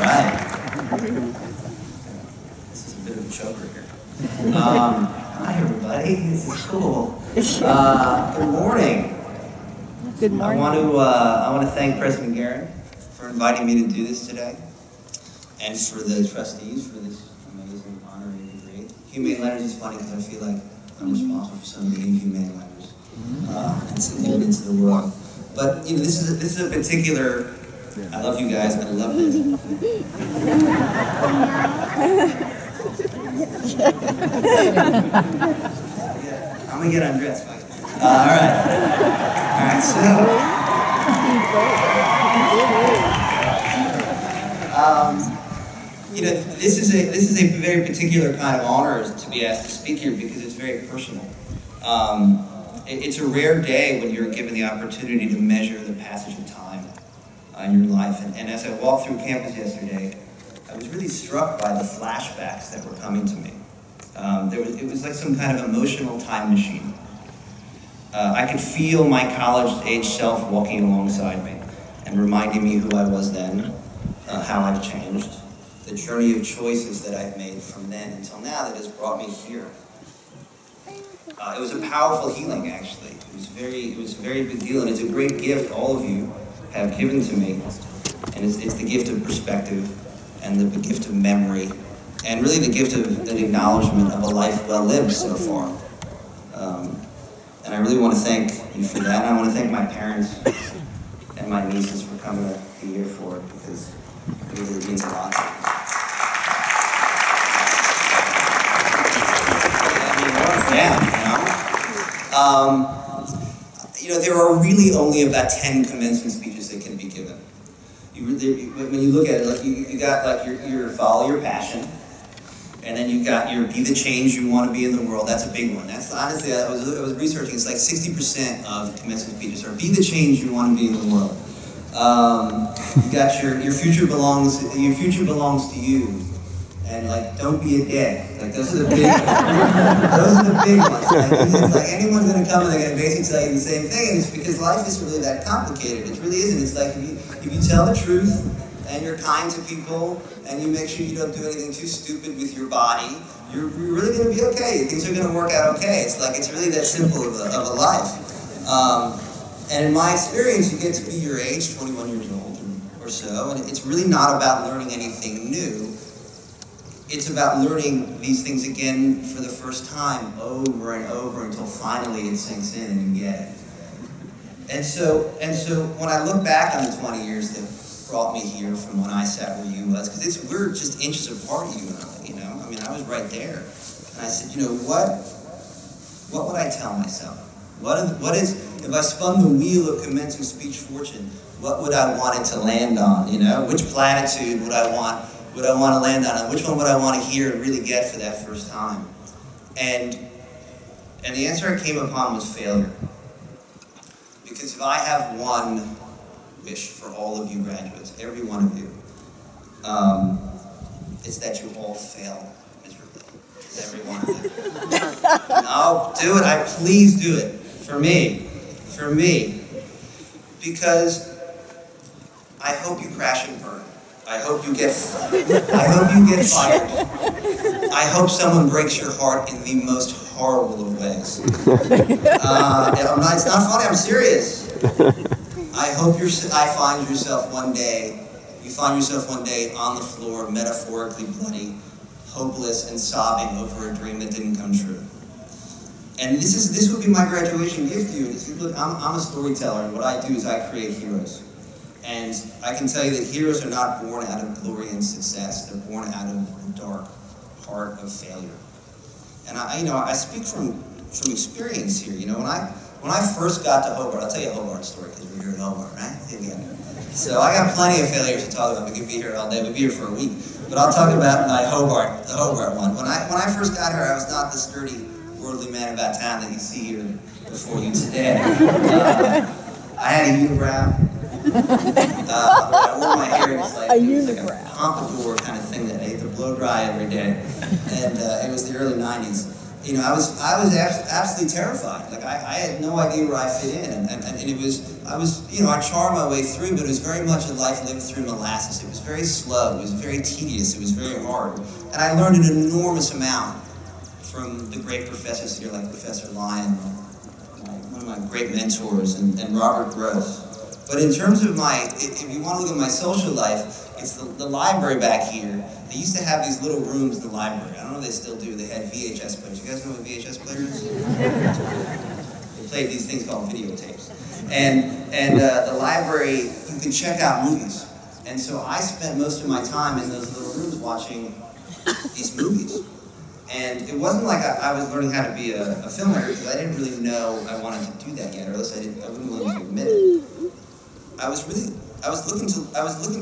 This is a bit of a choker here. Hi, everybody. This is cool. Good morning. Good morning. I want to thank President Guerin for inviting me to do this today, and for the trustees for this amazing honor and degree. Humane letters is funny because I feel like I'm responsible for some of the inhumane letters and sending them into the world. But you know, this is a particular. I love you guys. I love this. I'm gonna get undressed. All right. So, you know, this is a very particular kind of honor to be asked to speak here because it's very personal. It's a rare day when you're given the opportunity to measure the passage of time in your life. And as I walked through campus yesterday, I was really struck by the flashbacks that were coming to me. It was like some kind of emotional time machine. I could feel my college-age self walking alongside me and reminding me who I was then, how I've changed, the journey of choices that I've made from then until now that has brought me here. It was a powerful healing, actually. It was a very big deal, and it's a great gift all of you have given to me. And it's the gift of perspective, and the gift of memory, and really the gift of an acknowledgement of a life well lived so far. And I really want to thank you for that. And I want to thank my parents and my nieces for coming to be here for it, because it really means a lot. You know, there are really only about 10 commencement speeches that can be given. When you look at it, like you got like your follow your passion, and then you got your be the change you want to be in the world. That's a big one. That's honestly, I was researching. It's like 60% of commencement speeches are be the change you want to be in the world. You got your future belongs to you. And like, don't be a dick. Like, those are the big ones. Those are the big ones. Like, it's like anyone's gonna come and they're gonna basically tell you the same thing, and it's because life isn't really that complicated. It really isn't. It's like if you tell the truth and you're kind to people and you make sure you don't do anything too stupid with your body, you're really gonna be okay. Things are gonna work out okay. It's like, it's really that simple of a life. And in my experience, you get to be your age, 21 years old or so, and it's really not about learning anything new. It's about learning these things again for the first time, over and over, until finally it sinks in and you get it. And so when I look back on the 20 years that brought me here from when I sat where you was, because we're just inches apart, you and I, you know? I mean, I was right there. And I said, you know, what would I tell myself? What is, if I spun the wheel of commencement speech fortune, what would I want it to land on, you know? Which platitude would I want to land on, and which one would I want to hear and really get for that first time? And the answer I came upon was failure. Because if I have one wish for all of you graduates, every one of you, it's that you all fail miserably. Every one of you. No, do it. Please do it. For me. For me. Because I hope you crash and burn. I hope you get fired. I hope someone breaks your heart in the most horrible of ways. It's not funny, I'm serious. I hope you find yourself one day on the floor, metaphorically bloody, hopeless, and sobbing over a dream that didn't come true. And this would be my graduation gift to you. Look, I'm a storyteller, and what I do is I create heroes. And I can tell you that heroes are not born out of glory and success. They're born out of the dark heart of failure. And I speak from experience here. You know, when I first got to Hobart, I'll tell you a Hobart story because we're here at Hobart, right? Yeah. So I got plenty of failures to talk about. We could be here all day. We'd be here for a week. But I'll talk about the Hobart one. When I first got here, I was not the sturdy, worldly man about town that you see here before you today. I had a unibrow. I wore my hair just like a pompadour kind of thing that I had to blow dry every day, and it was the early '90s. You know, I was absolutely terrified. Like I had no idea where I fit in, and it was I charmed my way through, but it was very much a life lived through molasses. It was very slow, it was very tedious, it was very hard. And I learned an enormous amount from the great professors here, like Professor Lyon, one of my great mentors, and Robert Gross. But in terms of if you want to look at my social life, it's the library back here. They used to have these little rooms in the library. I don't know if they still do. They had VHS players. You guys know what a VHS player is? They played these things called videotapes. And the library, you could check out movies. And so I spent most of my time in those little rooms watching these movies. And it wasn't like I was learning how to be a filmmaker, because I didn't really know I wanted to do that yet, or else I wouldn't be willing to admit it. I was looking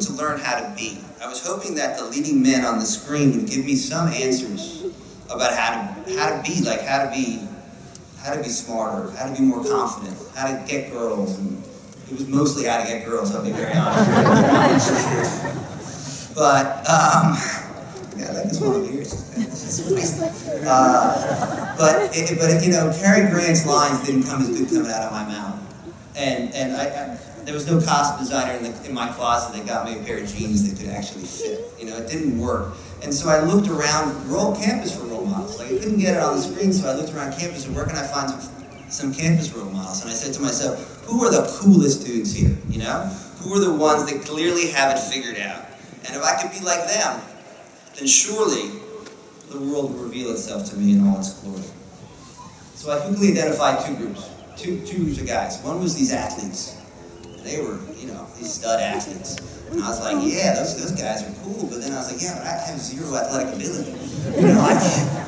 to learn how to be. I was hoping that the leading men on the screen would give me some answers about how to be, like how to be smarter, how to be more confident, how to get girls. And it was mostly how to get girls, I'll be very honest. But yeah, like this one over here. But Cary Grant's lines didn't come as good coming out of my mouth, and there was no costume designer in my closet that got me a pair of jeans that could actually fit. It didn't work. And so I looked around campus for role models. Like, I couldn't get it on the screen, so I looked around campus, and where can I find some campus role models? And I said to myself, who are the coolest dudes here? Who are the ones that clearly have it figured out? And if I could be like them, then surely the world will reveal itself to me in all its glory. So I quickly identified two groups of guys. One was these athletes. They were, these stud athletes. And I was like, yeah, those guys are cool. But then I was like, yeah, but I have zero athletic ability.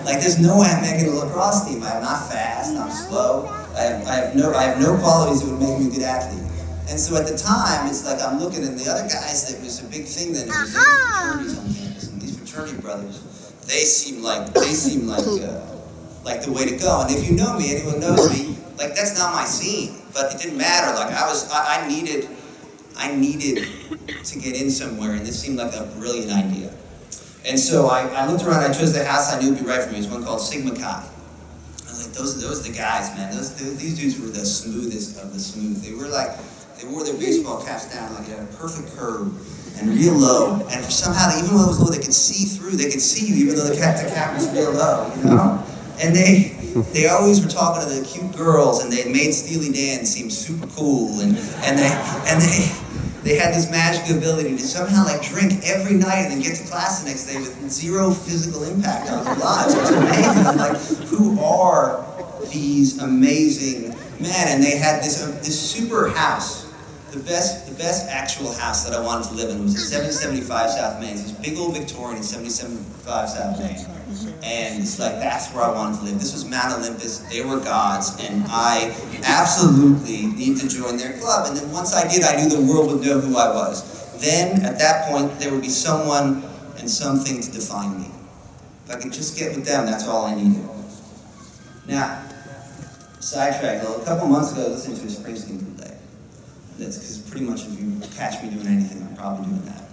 Like there's no way I'm making a lacrosse team. I'm not fast, I'm slow. I have no qualities that would make me a good athlete. And so at the time, it's like I'm looking at the other guys. That was a big thing then. It was fraternities on campus, and these fraternity brothers, they seem like the way to go. And if you know me, anyone knows me, like that's not my scene. But it didn't matter. Like I needed to get in somewhere, and this seemed like a brilliant idea. And so I looked around. I chose the house I knew would be right for me. It was one called Sigma Chi. I was like, those are the guys, man. These dudes were the smoothest of the smooth. They wore their baseball caps down like a perfect curve and real low. And somehow, even though it was low, they could see through. They could see you, even though the cap was real low. And they always were talking to the cute girls, and they made Steely Dan seem super cool, and they had this magic ability to somehow like drink every night and then get to class the next day with zero physical impact on their lives. It was amazing. I'm like, who are these amazing men? And they had this super house, the best actual house that I wanted to live in. It was at 775 South Main. This big old Victorian at 775 South Main. And it's like, that's where I wanted to live. This was Mount Olympus. They were gods, and I absolutely need to join their club. And then once I did, I knew the world would know who I was. Then, at that point, there would be someone and something to define me. If I could just get with them, that's all I needed. Now, sidetrack. A couple months ago, I was listening to a Springsteen bootleg. That's because pretty much if you catch me doing anything, I'm probably doing that.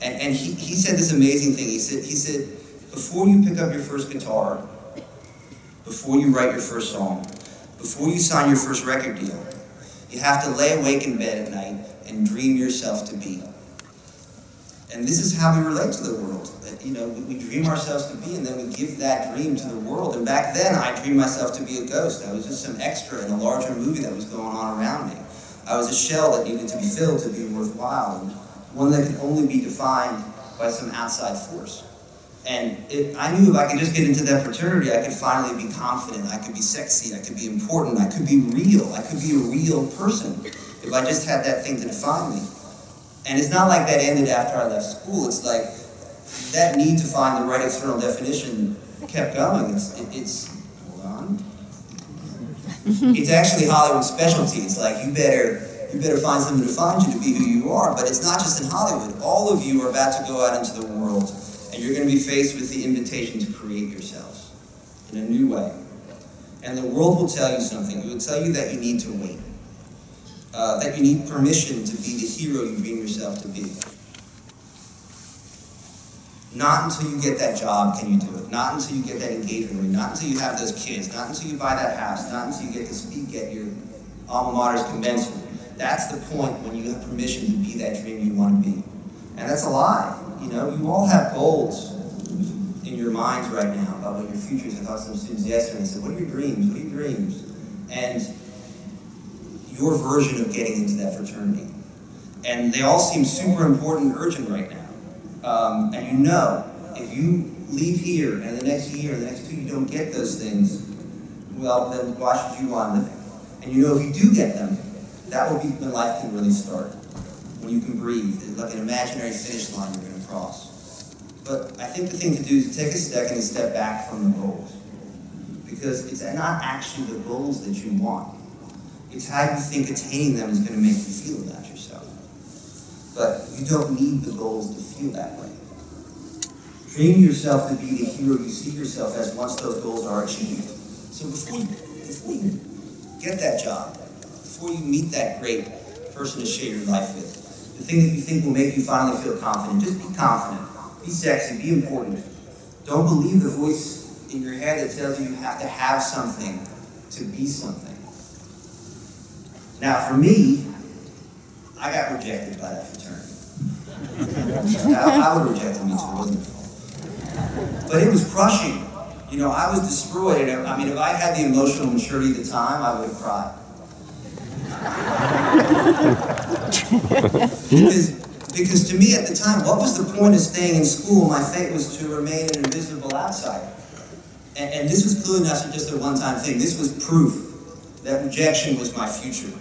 And he said this amazing thing. He said, before you pick up your first guitar, before you write your first song, before you sign your first record deal, you have to lay awake in bed at night and dream yourself to be. And this is how we relate to the world. We dream ourselves to be, and then we give that dream to the world. And back then, I dreamed myself to be a ghost. I was just some extra in a larger movie that was going on around me. I was a shell that needed to be filled to be worthwhile, and one that could only be defined by some outside force. And I knew if I could just get into that fraternity, I could finally be confident, I could be sexy, I could be important, I could be real, I could be a real person if I just had that thing to define me. And it's not like that ended after I left school. It's like that need to find the right external definition kept going. Hold on. It's actually Hollywood specialty. It's like you better find something to define you to be who you are. But it's not just in Hollywood. All of you are about to go out into the world, and you're going to be faced with the invitation to create yourselves in a new way. And the world will tell you something. It will tell you that you need to wait. That you need permission to be the hero you dream yourself to be. Not until you get that job can you do it. Not until you get that engagement ring. Not until you have those kids. Not until you buy that house. Not until you get to speak at your alma mater's commencement. that's the point when you have permission to be that dream you want to be. And that's a lie. You know, you all have goals in your minds right now about what your future is. I talked to some students yesterday and I said, what are your dreams? What are your dreams? And your version of getting into that fraternity. And they all seem super important and urgent right now. And you know, if you leave here and the next year, the next two, you don't get those things, well, then why should you want living? And you know, if you do get them, that will be when life can really start. When you can breathe. It's like an imaginary finish line you're going to cross. But I think the thing to do is take a second and step back from the goals. Because it's not actually the goals that you want. It's how you think attaining them is going to make you feel about yourself. But you don't need the goals to feel that way. Dream yourself to be the hero you see yourself as once those goals are achieved. So before you get that job, before you meet that great person to share your life with, the thing that you think will make you finally feel confident, just be confident, be sexy, be important. Don't believe the voice in your head that tells you you have to have something to be something. Now for me, I got rejected by that fraternity. I would have rejected me too, wasn't it? But it was crushing. You know, I was destroyed. I mean, if I had the emotional maturity at the time, I would have cried. because to me at the time, what was the point of staying in school? My fate was to remain an invisible outsider. And this was clearly not just a one-time thing. This was proof that rejection was my future.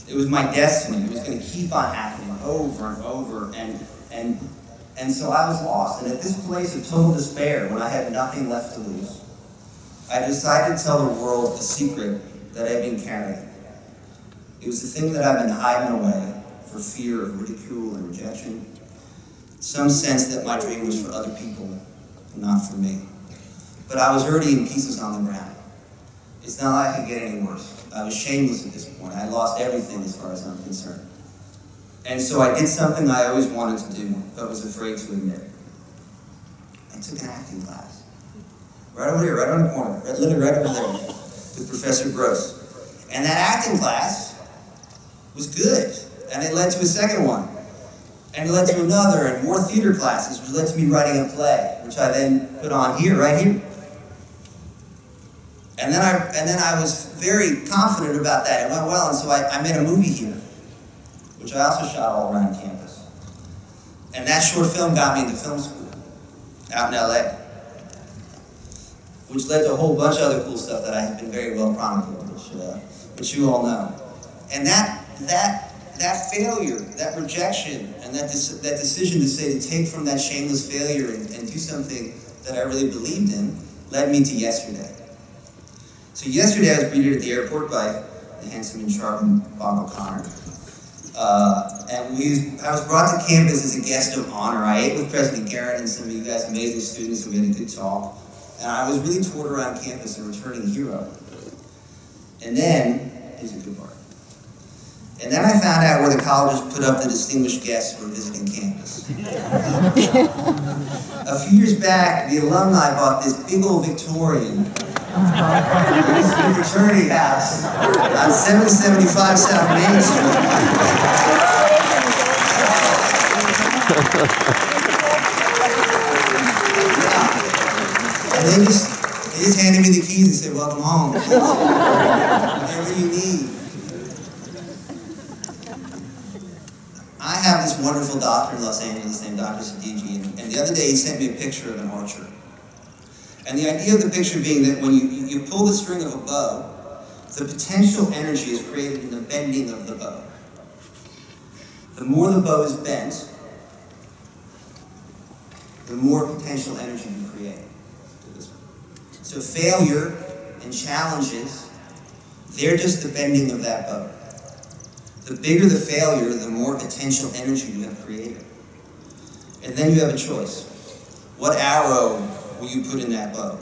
It was my destiny. It was going to keep on happening over and over. And so I was lost. And at this place of total despair, when I had nothing left to lose, I decided to tell the world a secret that I've been carrying. It was the thing that I've been hiding away for fear of ridicule and rejection. Some sense that my dream was for other people, not for me. But I was already in pieces on the ground. It's not like I could get any worse. I was shameless at this point. I lost everything as far as I'm concerned. And so I did something I always wanted to do, but was afraid to admit. I took an acting class. Right over here, right on the corner, literally right over there, with Professor Gross. And that acting class was good. And it led to a second one. And it led to another, and more theater classes, which led to me writing a play, which I then put on here, right here. And then I was very confident about that. It went well, and so I made a movie here, which I also shot all around campus. And that short film got me into film school out in LA, which led to a whole bunch of other cool stuff that I have been very well chronicled, which you all know. And that failure, that rejection, and that decision to take from that shameless failure and do something that I really believed in led me to yesterday. So yesterday I was greeted at the airport by the handsome and charming Bob O'Connor. And I was brought to campus as a guest of honor. I ate with President Garrett and some of you guys amazing students, and we had a good talk. And I was really toured around campus a returning hero. And then, here's a good part. And then I found out where the colleges put up the distinguished guests who were visiting campus. A few years back, the alumni bought this big old Victorian fraternity house on 775 South Main Street. And they just handed me the keys and said, welcome home. Whatever you need. I have this wonderful doctor in Los Angeles named Dr. Siddiqui, and the other day he sent me a picture of an archer. And the idea of the picture being that when you pull the string of a bow, the potential energy is created in the bending of the bow. The more the bow is bent, the more potential energy you create. So failure and challenges, they're just the bending of that bow. The bigger the failure, the more potential energy you have created. And then you have a choice. What arrow will you put in that bow?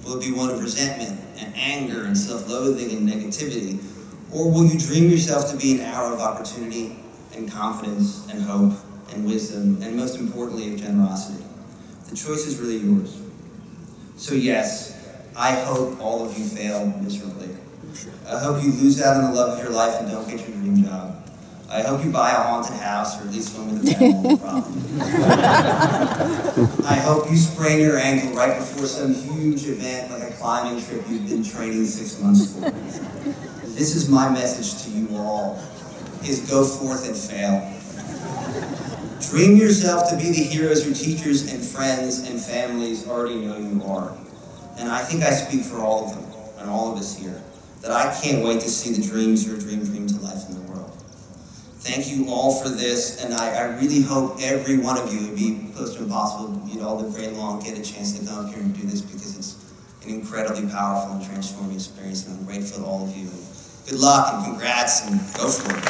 Will it be one of resentment and anger and self-loathing and negativity? Or will you dream yourself to be an arrow of opportunity and confidence and hope and wisdom and most importantly of generosity? The choice is really yours. So yes, I hope all of you fail miserably. I hope you lose out on the love of your life and don't get your dream job. I hope you buy a haunted house, or at least one with a paranormal problem. I hope you sprain your ankle right before some huge event like a climbing trip you've been training 6 months for. This is my message to you all, is go forth and fail. Dream yourself to be the heroes your teachers and friends and families already know you are. And I think I speak for all of them, and all of us here, that I can't wait to see the dreams your dream to life in the world. Thank you all for this, and I really hope every one of you, it would be close to impossible, you'd all live very long, get a chance to come up here and do this, because it's an incredibly powerful and transforming experience, and I'm grateful to all of you. Good luck and congrats, and go for it.